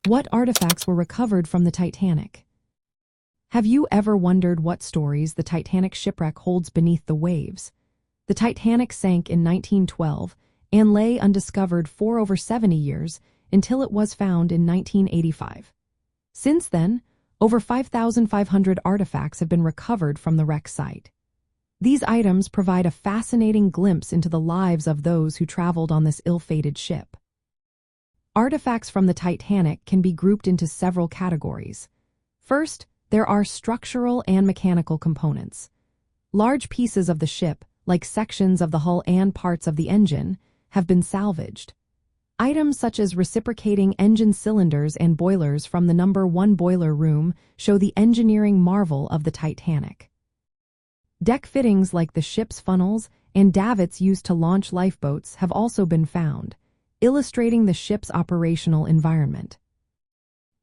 What artifacts were recovered from the Titanic? Have you ever wondered what stories the Titanic shipwreck holds beneath the waves? The Titanic sank in 1912 and lay undiscovered for over 70 years until it was found in 1985. Since then, over 5,500 artifacts have been recovered from the wreck site. These items provide a fascinating glimpse into the lives of those who traveled on this ill-fated ship. Artifacts from the Titanic can be grouped into several categories. First, there are structural and mechanical components. Large pieces of the ship, like sections of the hull and parts of the engine, have been salvaged. Items such as reciprocating engine cylinders and boilers from the number 1 boiler room show the engineering marvel of the Titanic. Deck fittings like the ship's funnels and davits used to launch lifeboats have also been found, illustrating the ship's operational environment.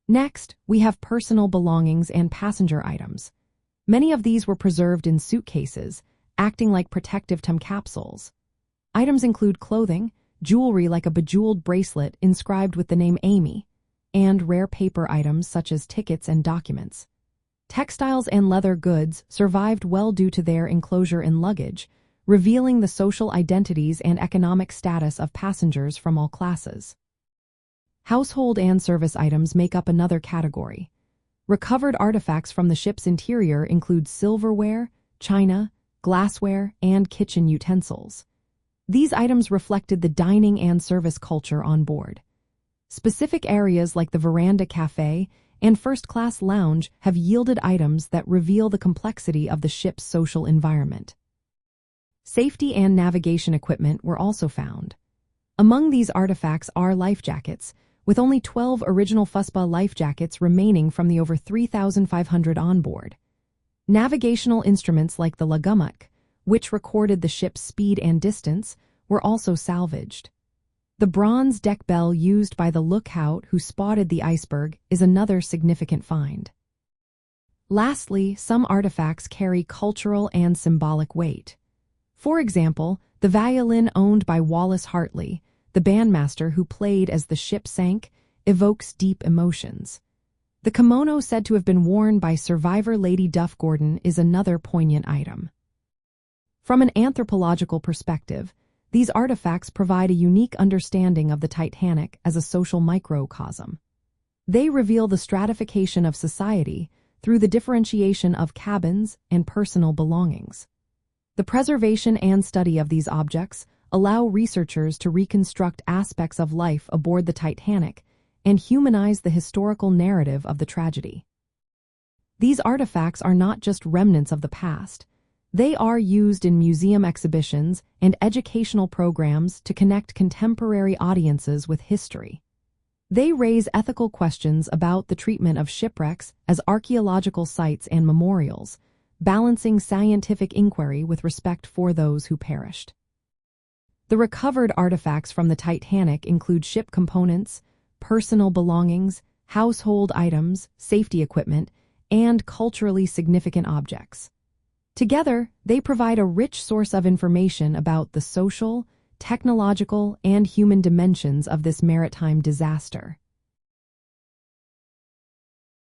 Next, we have personal belongings and passenger items. Many of these were preserved in suitcases, acting like protective time capsules. Items include clothing, jewelry like a bejeweled bracelet inscribed with the name Amy, and rare paper items such as tickets and documents. Textiles and leather goods survived well due to their enclosure in luggage, revealing the social identities and economic status of passengers from all classes. Household and service items make up another category. Recovered artifacts from the ship's interior include silverware, china, glassware, and kitchen utensils. These items reflected the dining and service culture on board. Specific areas like the veranda cafe and first-class lounge have yielded items that reveal the complexity of the ship's social environment. Safety and navigation equipment were also found. Among these artifacts are life jackets, with only 12 original FUSPA life jackets remaining from the over 3,500 on board. Navigational instruments like the logumut, which recorded the ship's speed and distance, were also salvaged. The bronze deck bell used by the lookout who spotted the iceberg is another significant find. Lastly, some artifacts carry cultural and symbolic weight. For example, the violin owned by Wallace Hartley, the bandmaster who played as the ship sank, evokes deep emotions. The kimono said to have been worn by survivor Lady Duff Gordon is another poignant item. From an anthropological perspective, these artifacts provide a unique understanding of the Titanic as a social microcosm. They reveal the stratification of society through the differentiation of cabins and personal belongings. The preservation and study of these objects allow researchers to reconstruct aspects of life aboard the Titanic and humanize the historical narrative of the tragedy. These artifacts are not just remnants of the past. They are used in museum exhibitions and educational programs to connect contemporary audiences with history. They raise ethical questions about the treatment of shipwrecks as archaeological sites and memorials, balancing scientific inquiry with respect for those who perished. The recovered artifacts from the Titanic include ship components, personal belongings, household items, safety equipment, and culturally significant objects. Together, they provide a rich source of information about the social, technological, and human dimensions of this maritime disaster.